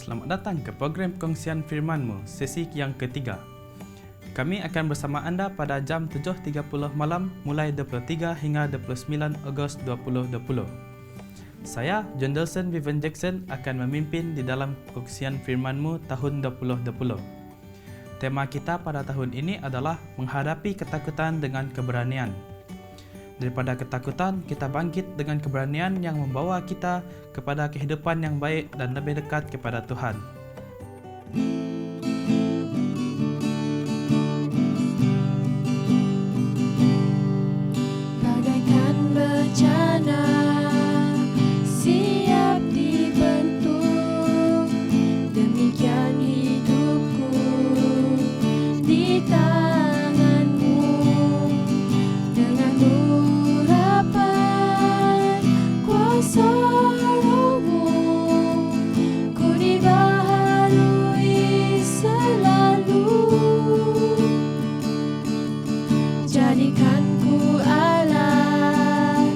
Selamat datang ke program Kongsian Firman-Mu, sesi yang ketiga. Kami akan bersama anda pada jam 7.30 malam mulai 23 hingga 29 Ogos 2020. Saya, John Delson Vivian Jackson, akan memimpin di dalam Kongsian Firman-Mu tahun 2020. Tema kita pada tahun ini adalah menghadapi ketakutan dengan keberanian. Daripada ketakutan, kita bangkit dengan keberanian yang membawa kita kepada kehidupan yang baik dan lebih dekat kepada Tuhan. Bagaikan bencana siap dibentuk, demikian hidupku di tangan-Mu. Dengan urapan kuasa Roh-Mu, ku dibaharui selalu. Jadikan ku alat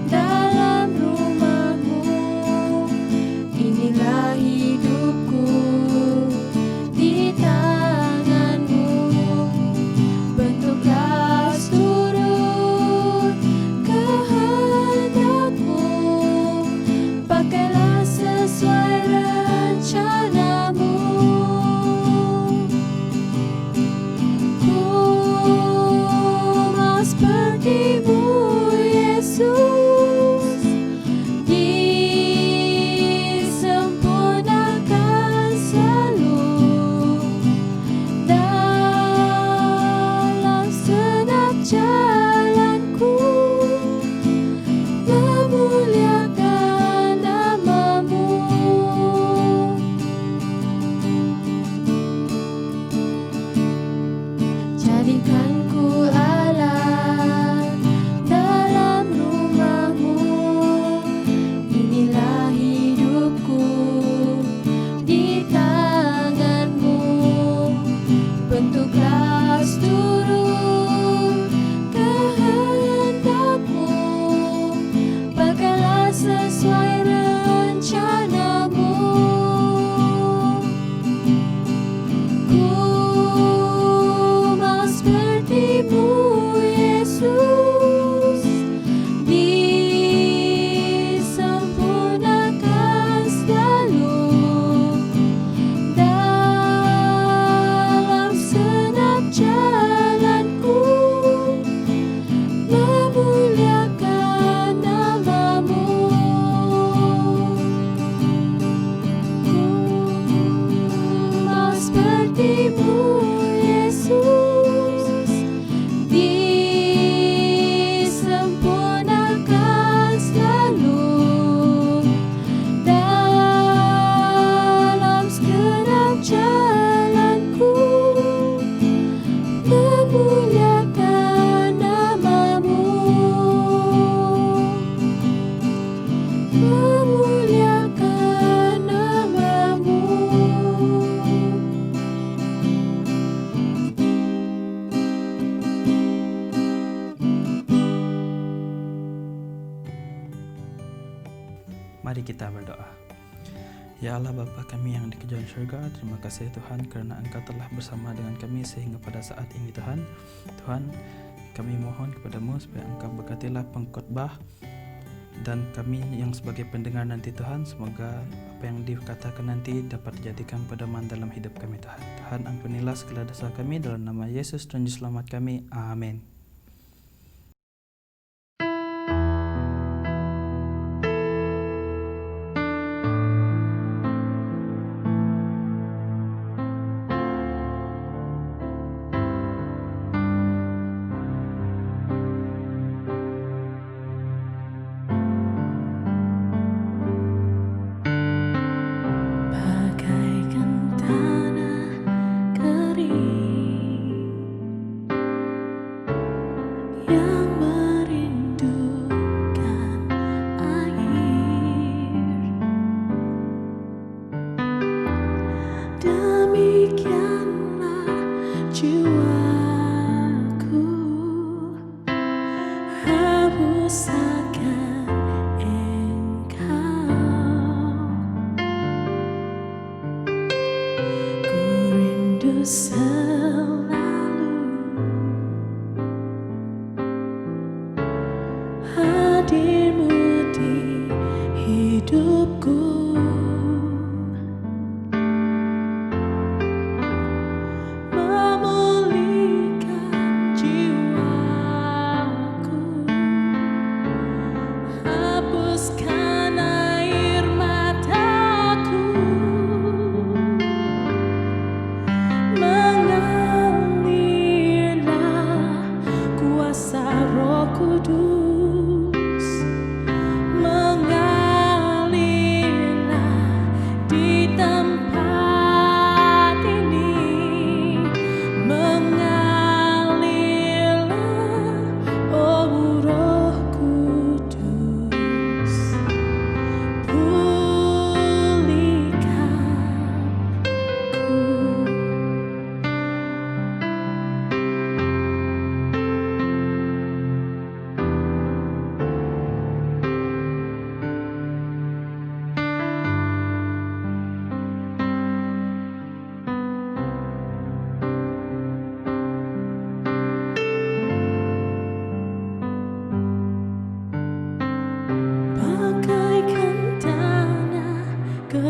dalam rumah-Mu, inilah hidupku di tangan-Mu. Bentuklah seturut kehendak-Mu, pakailah sesuai rencana-Mu. Seperti-Mu, Yesus, disempurnakan selalu dalam segenap jalanku, memuliakan nama-Mu. Jadikan ku alat dalam rumah-Mu, inilah hidupku di tangan-Mu. Bentuklah seturut kehendak-Mu, pakailah sesuai rencana-Mu. Ku mau seperti-Mu, Yesus, disempurnakan selalu dalam segenap jalanku, memuliakan nama-Mu. Ku mau seperti-Mu, Yesus, disempurnakan selalu dalam segenap jalanku, memuliakan nama-Mu. Memuliakan nama-Mu. Mari kita berdoa. Ya Allah Bapa kami yang di kejauhan syurga, terima kasih Tuhan kerana Engkau telah bersama dengan kami sehingga pada saat ini Tuhan. Tuhan, kami mohon kepada-Mu supaya Engkau berkatilah pengkhotbah dan kami yang sebagai pendengar nanti Tuhan. Semoga apa yang dikatakan nanti dapat dijadikan pedoman dalam hidup kami Tuhan. Tuhan, ampunilah segala dosa kami dalam nama Yesus Tuhan Juru Selamat kami. Amin. Bagaikan tanah kering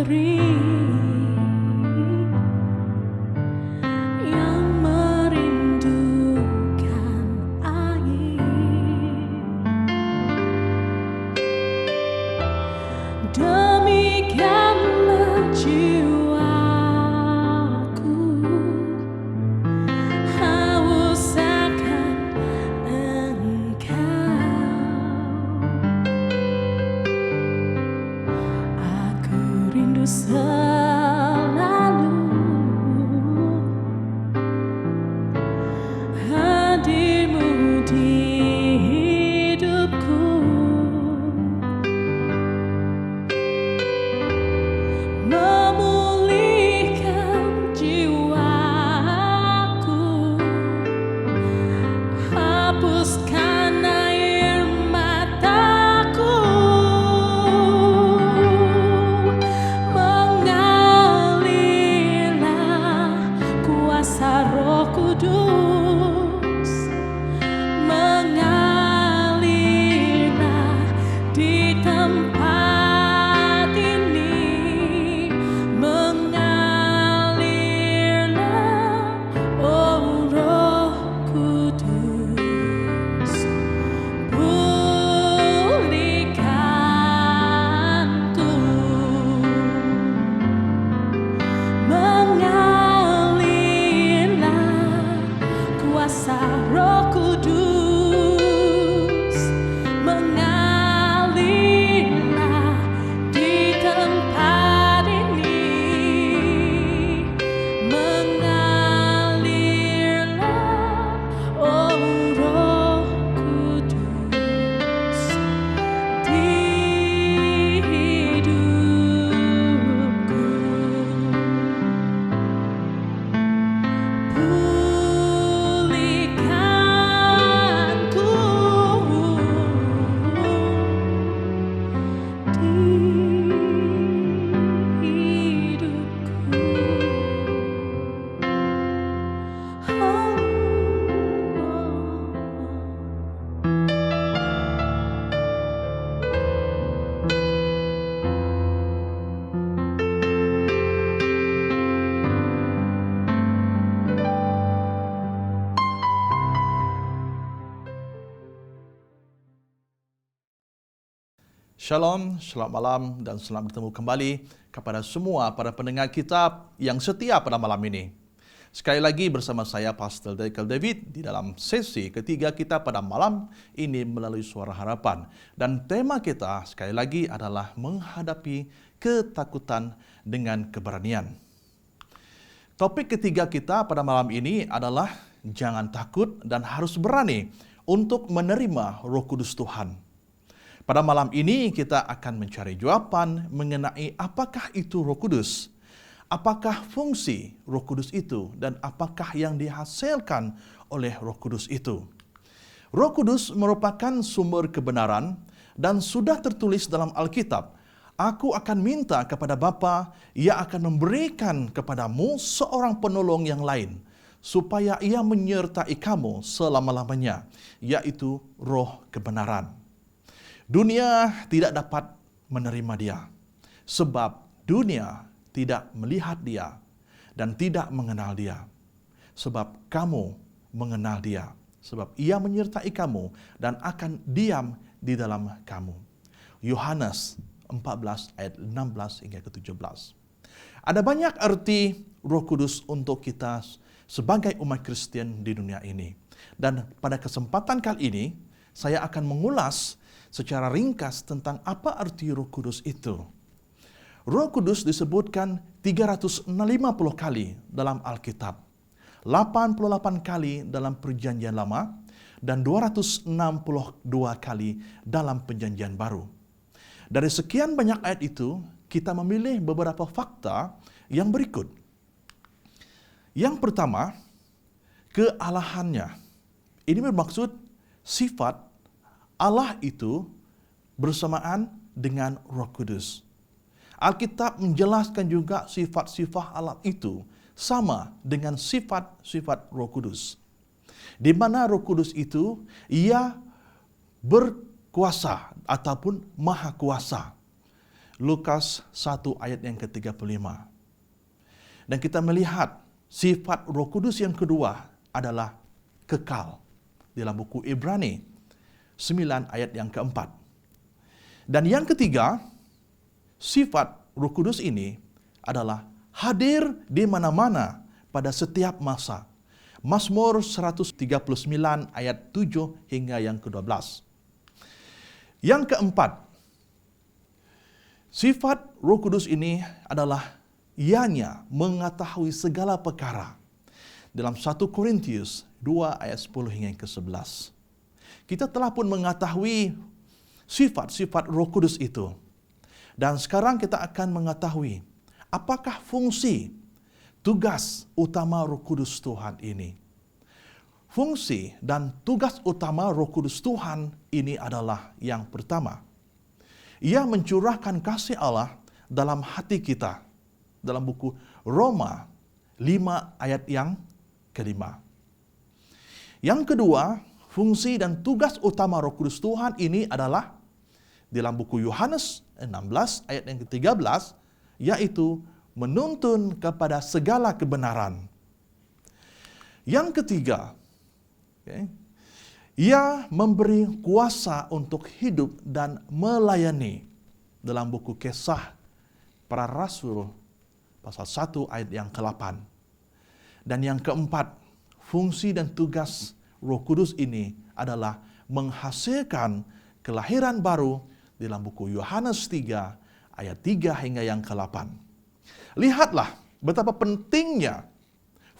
kering yang merindukan air. Demikianlah jiwaku haus akan Engkau. Aku rindu selalu hadirmu di hidupku. Memulihkan jiwaku, hapuskan air mataku, mengalirlah kuasa Roh Kudus, mengalirlah di tempat ini, mengalirlah, oh Roh Kudus, pulihkanku, mengalirlah kuasa Roh Kudus, mengalirlah di tempat ini, mengalirlah, oh Roh Kudus, di hidupku. Pulihkanku di hidupku. Shalom, selamat malam dan selamat bertemu kembali kepada semua para pendengar kita yang setia pada malam ini. Sekali lagi bersama saya Pastor Dekel David di dalam sesi ketiga kita pada malam ini melalui Suara Harapan. Dan tema kita sekali lagi adalah menghadapi ketakutan dengan keberanian. Topik ketiga kita pada malam ini adalah jangan takut dan harus berani untuk menerima Roh Kudus Tuhan. Pada malam ini kita akan mencari jawaban mengenai apakah itu Roh Kudus, apakah fungsi Roh Kudus itu, dan apakah yang dihasilkan oleh Roh Kudus itu. Roh Kudus merupakan sumber kebenaran dan sudah tertulis dalam Alkitab, "Aku akan minta kepada Bapa, Ia akan memberikan kepadamu seorang penolong yang lain, supaya Ia menyertai kamu selama-lamanya, yaitu Roh kebenaran." Dunia tidak dapat menerima Dia, sebab dunia tidak melihat Dia dan tidak mengenal Dia. Sebab kamu mengenal Dia, sebab Ia menyertai kamu dan akan diam di dalam kamu. Yohanes 14 ayat 16 hingga ke-17. Ada banyak arti Roh Kudus untuk kita sebagai umat Kristen di dunia ini. Dan pada kesempatan kali ini, saya akan mengulas secara ringkas tentang apa arti Roh Kudus itu. Roh Kudus disebutkan 350 kali dalam Alkitab, 88 kali dalam Perjanjian Lama, dan 262 kali dalam Perjanjian Baru. Dari sekian banyak ayat itu, kita memilih beberapa fakta yang berikut. Yang pertama, kealahannya. Ini bermaksud sifat Allah itu bersamaan dengan Roh Kudus. Alkitab menjelaskan juga sifat-sifat Allah itu sama dengan sifat-sifat Roh Kudus. Di mana Roh Kudus itu Ia berkuasa ataupun maha kuasa. Lukas 1 ayat yang ke-35. Dan kita melihat sifat Roh Kudus yang kedua adalah kekal. Dalam buku Ibrani 9 ayat yang keempat. Dan yang ketiga, sifat Roh Kudus ini adalah hadir di mana-mana pada setiap masa. Mazmur 139 ayat 7 hingga yang ke-12. Yang keempat, sifat Roh Kudus ini adalah ianya mengetahui segala perkara. Dalam 1 Korintus 2 ayat 10 hingga yang ke-11. Kita telah pun mengetahui sifat-sifat Roh Kudus itu. Dan sekarang kita akan mengetahui apakah fungsi, tugas utama Roh Kudus Tuhan ini. Fungsi dan tugas utama Roh Kudus Tuhan ini adalah yang pertama. Ia mencurahkan kasih Allah dalam hati kita. Dalam buku Roma 5 ayat yang kelima. Yang kedua, fungsi dan tugas utama Roh Kudus Tuhan ini adalah dalam buku Yohanes 16 ayat yang ke-13, yaitu menuntun kepada segala kebenaran. Yang ketiga, ia memberi kuasa untuk hidup dan melayani. Dalam buku Kisah Para Rasul pasal 1 ayat yang ke-8. Dan yang keempat, fungsi dan tugas Roh Kudus ini adalah menghasilkan kelahiran baru dalam buku Yohanes 3 ayat 3 hingga yang ke-8. Lihatlah betapa pentingnya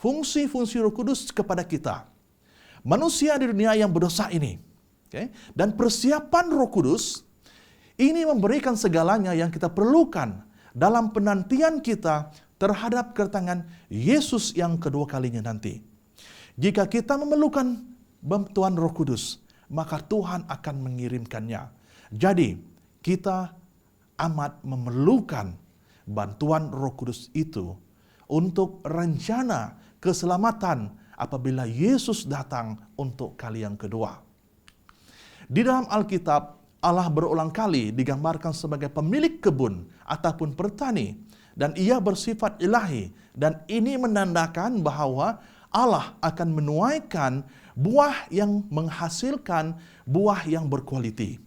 fungsi-fungsi Roh Kudus kepada kita. Manusia di dunia yang berdosa ini. Dan persiapan Roh Kudus ini memberikan segalanya yang kita perlukan dalam penantian kita terhadap kedatangan Yesus yang kedua kalinya nanti. Jika kita memerlukan bantuan Roh Kudus, maka Tuhan akan mengirimkannya. Jadi, kita amat memerlukan bantuan Roh Kudus itu untuk rencana keselamatan apabila Yesus datang untuk kali yang kedua. Di dalam Alkitab, Allah berulang kali digambarkan sebagai pemilik kebun ataupun petani, dan ia bersifat ilahi, dan ini menandakan bahwa Allah akan menuaikan buah yang menghasilkan buah yang berkualiti.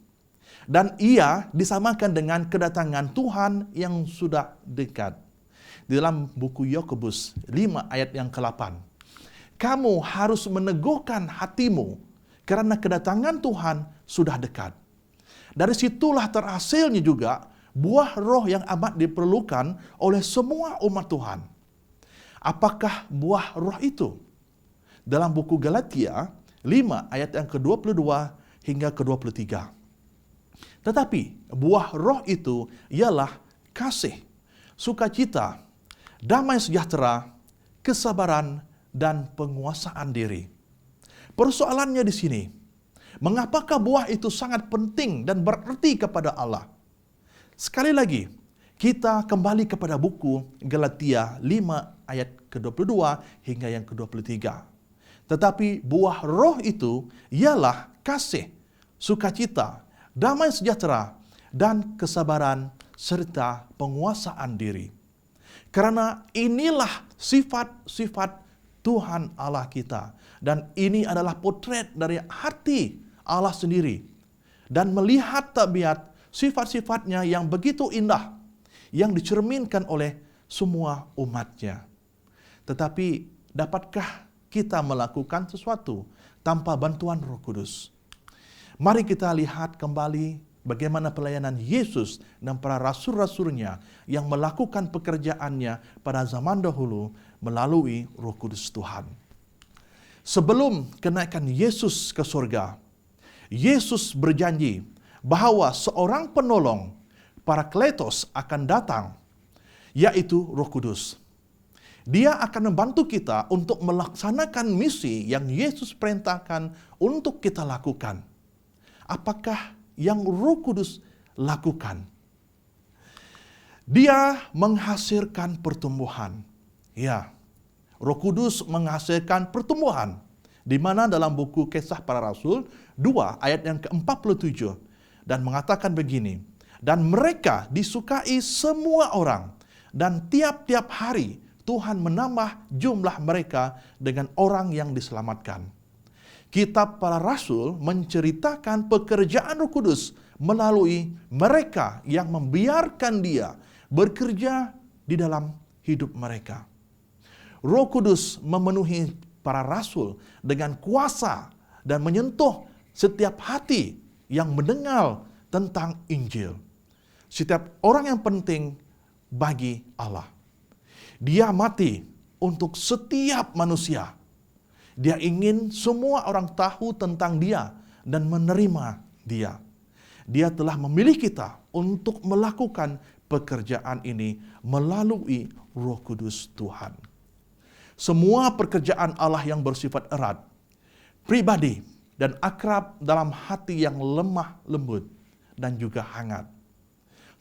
Dan ia disamakan dengan kedatangan Tuhan yang sudah dekat. Di dalam buku Yakobus 5 ayat yang ke-8. Kamu harus meneguhkan hatimu karena kedatangan Tuhan sudah dekat. Dari situlah terhasilnya juga buah roh yang amat diperlukan oleh semua umat Tuhan. Apakah buah roh itu? Dalam buku Galatia 5 ayat yang ke-22 hingga ke-23. Tetapi buah roh itu ialah kasih, sukacita, damai sejahtera, kesabaran, dan penguasaan diri. Persoalannya di sini, mengapakah buah itu sangat penting dan berarti kepada Allah? Sekali lagi, kita kembali kepada buku Galatia 5 ayat ke-22 hingga yang ke-23. Tetapi buah roh itu ialah kasih, sukacita, damai sejahtera, dan kesabaran, serta penguasaan diri. Karena inilah sifat-sifat Tuhan Allah kita. Dan ini adalah potret dari hati Allah sendiri. Dan melihat tabiat sifat-sifatnya yang begitu indah, yang dicerminkan oleh semua umatnya. Tetapi dapatkah kita melakukan sesuatu tanpa bantuan Roh Kudus? Mari kita lihat kembali bagaimana pelayanan Yesus dan para rasul-rasulnya yang melakukan pekerjaannya pada zaman dahulu melalui Roh Kudus Tuhan. Sebelum kenaikan Yesus ke surga, Yesus berjanji bahwa seorang penolong, Parakletos, akan datang, yaitu Roh Kudus. Dia akan membantu kita untuk melaksanakan misi yang Yesus perintahkan untuk kita lakukan. Apakah yang Roh Kudus lakukan? Dia menghasilkan pertumbuhan. Ya, Roh Kudus menghasilkan pertumbuhan. Di mana dalam buku Kisah Para Rasul 2 ayat yang ke-47 dan mengatakan begini, Dan mereka disukai semua orang. Dan tiap-tiap hari Tuhan menambah jumlah mereka dengan orang yang diselamatkan. Kitab Para Rasul menceritakan pekerjaan Roh Kudus melalui mereka yang membiarkan Dia bekerja di dalam hidup mereka. Roh Kudus memenuhi para rasul dengan kuasa dan menyentuh setiap hati yang mendengar tentang Injil. Setiap orang yang penting bagi Allah. Dia mati untuk setiap manusia. Dia ingin semua orang tahu tentang Dia dan menerima Dia. Dia telah memilih kita untuk melakukan pekerjaan ini melalui Roh Kudus Tuhan. Semua pekerjaan Allah yang bersifat erat, pribadi, dan akrab dalam hati yang lemah lembut dan juga hangat.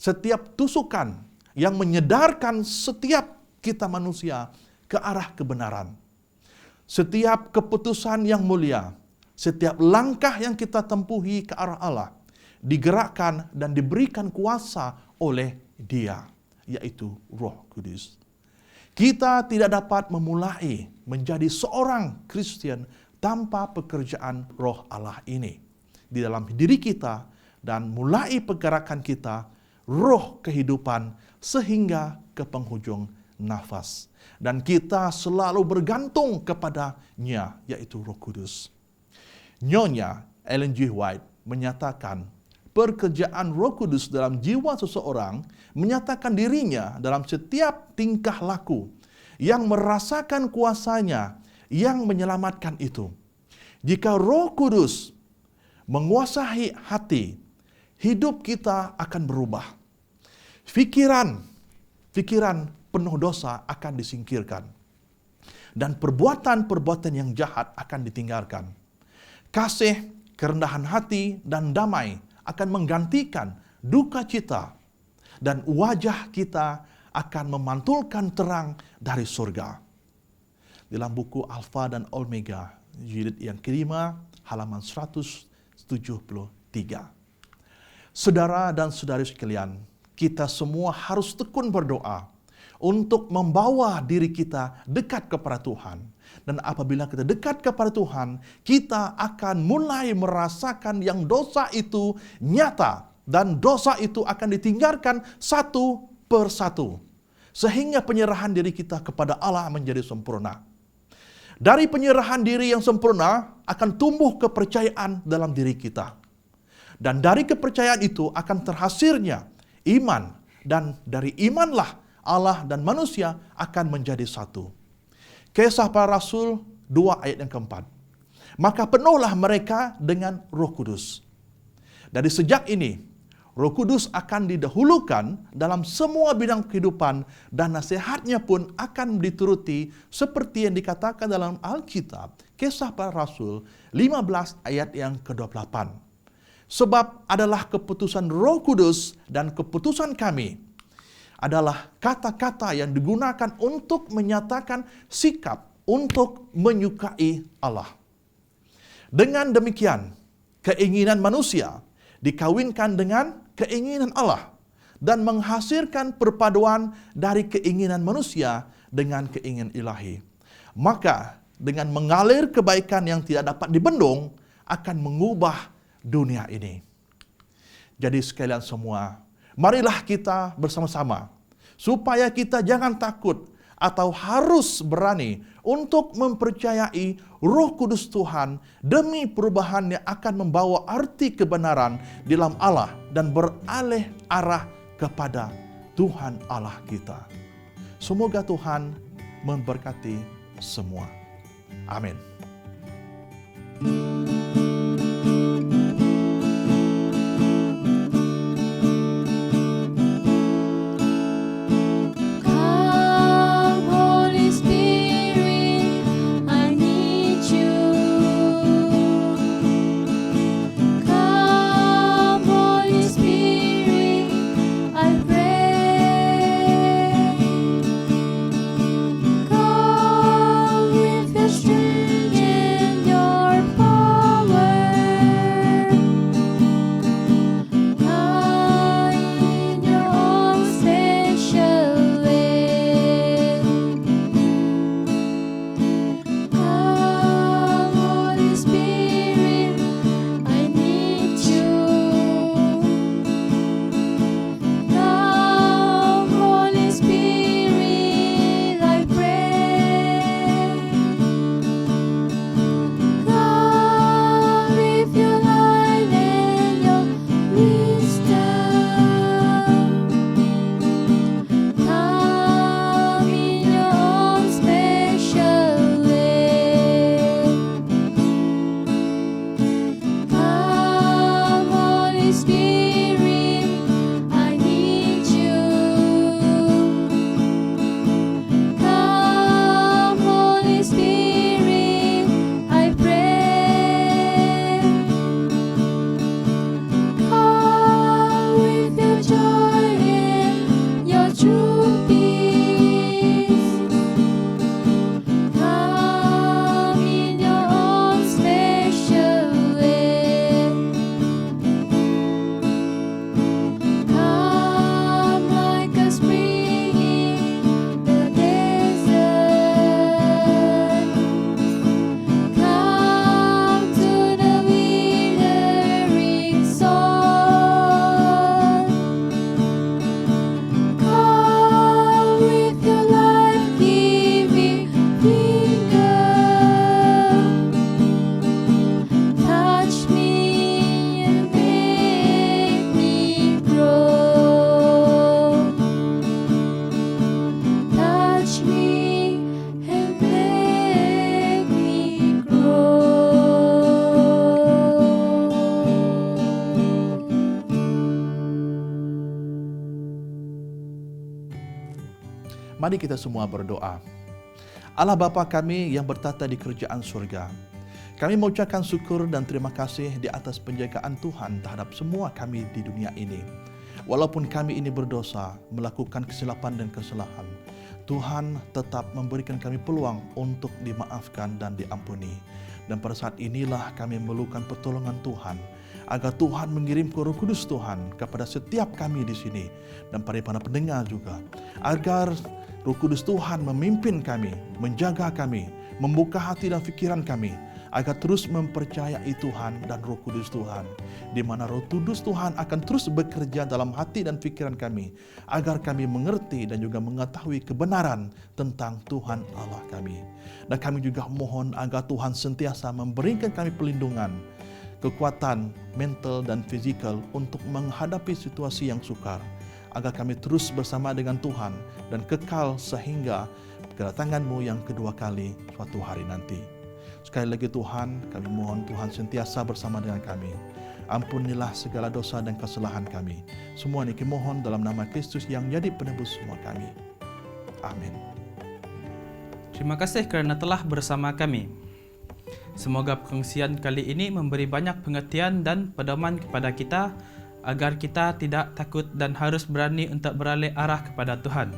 Setiap tusukan yang menyedarkan setiap kita manusia ke arah kebenaran. Setiap keputusan yang mulia, setiap langkah yang kita tempuhi ke arah Allah, digerakkan dan diberikan kuasa oleh Dia, yaitu Roh Kudus. Kita tidak dapat memulai menjadi seorang Kristen tanpa pekerjaan Roh Allah ini di dalam diri kita dan mulai pergerakan kita, roh kehidupan sehingga ke penghujung nafas. Dan kita selalu bergantung kepadanya, yaitu Roh Kudus. Nyonya Ellen G. White menyatakan, pekerjaan Roh Kudus dalam jiwa seseorang menyatakan dirinya dalam setiap tingkah laku yang merasakan kuasanya yang menyelamatkan itu. Jika Roh Kudus menguasai hati, hidup kita akan berubah. Pikiran penuh dosa akan disingkirkan. Dan perbuatan-perbuatan yang jahat akan ditinggalkan. Kasih, kerendahan hati, dan damai akan menggantikan duka cita. Dan wajah kita akan memantulkan terang dari surga. Dalam buku Alfa dan Omega, jilid yang kelima, halaman 173. Saudara dan saudari sekalian, kita semua harus tekun berdoa untuk membawa diri kita dekat kepada Tuhan. Dan apabila kita dekat kepada Tuhan, kita akan mulai merasakan yang dosa itu nyata. Dan dosa itu akan ditinggalkan satu persatu. Sehingga penyerahan diri kita kepada Allah menjadi sempurna. Dari penyerahan diri yang sempurna akan tumbuh kepercayaan dalam diri kita. Dan dari kepercayaan itu akan terhasilnya iman. Dan dari imanlah Allah dan manusia akan menjadi satu. Kisah Para Rasul 2 ayat yang keempat. Maka penuhlah mereka dengan Roh Kudus. Dari sejak ini, Roh Kudus akan didahulukan dalam semua bidang kehidupan dan nasihatnya pun akan dituruti seperti yang dikatakan dalam Alkitab. Kisah Para Rasul 15 ayat yang ke-28. Sebab adalah keputusan Roh Kudus dan keputusan kami adalah kata-kata yang digunakan untuk menyatakan sikap untuk menyukai Allah. Dengan demikian, keinginan manusia dikawinkan dengan keinginan Allah dan menghasilkan perpaduan dari keinginan manusia dengan keinginan ilahi. Maka dengan mengalir kebaikan yang tidak dapat dibendung akan mengubah dunia ini. Jadi sekalian semua, marilah kita bersama-sama supaya kita jangan takut atau harus berani untuk mempercayai Roh Kudus Tuhan demi perubahan yang akan membawa arti kebenaran di dalam Allah dan beralih arah kepada Tuhan Allah kita. Semoga Tuhan memberkati semua. Amin. Come, Holy Spirit, I need you. Come, Holy Spirit, I pray. Come with your strength Mari kita semua berdoa. Allah Bapa kami yang bertata di kerajaan surga, kami mengucapkan syukur dan terima kasih di atas penjagaan Tuhan terhadap semua kami di dunia ini. Walaupun kami ini berdosa, melakukan kesilapan dan kesalahan, Tuhan tetap memberikan kami peluang untuk dimaafkan dan diampuni. Dan pada saat inilah kami memerlukan pertolongan Tuhan, agar Tuhan mengirim Roh Kudus Tuhan kepada setiap kami di sini dan para pendengar juga, agar Roh Kudus Tuhan memimpin kami, menjaga kami, membuka hati dan pikiran kami, agar terus mempercayai Tuhan dan Roh Kudus Tuhan, di mana Roh Kudus Tuhan akan terus bekerja dalam hati dan pikiran kami, agar kami mengerti dan juga mengetahui kebenaran tentang Tuhan Allah kami. Dan kami juga mohon agar Tuhan sentiasa memberikan kami perlindungan, kekuatan mental dan fisikal untuk menghadapi situasi yang sukar, agar kami terus bersama dengan Tuhan dan kekal sehingga kedatangan-Mu yang kedua kali suatu hari nanti. Sekali lagi Tuhan, kami mohon Tuhan sentiasa bersama dengan kami. Ampunilah segala dosa dan kesalahan kami. Semua ini kami mohon dalam nama Kristus yang jadi penebus semua kami. Amin. Terima kasih kerana telah bersama kami. Semoga perkongsian kali ini memberi banyak pengertian dan pedoman kepada kita, agar kita tidak takut dan harus berani untuk beralih arah kepada Tuhan.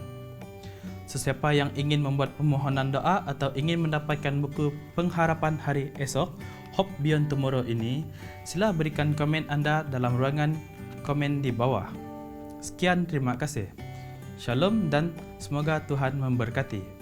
Sesiapa yang ingin membuat permohonan doa atau ingin mendapatkan buku pengharapan hari esok, Hope Beyond Tomorrow ini, sila berikan komen anda dalam ruangan komen di bawah. Sekian, terima kasih. Shalom dan semoga Tuhan memberkati.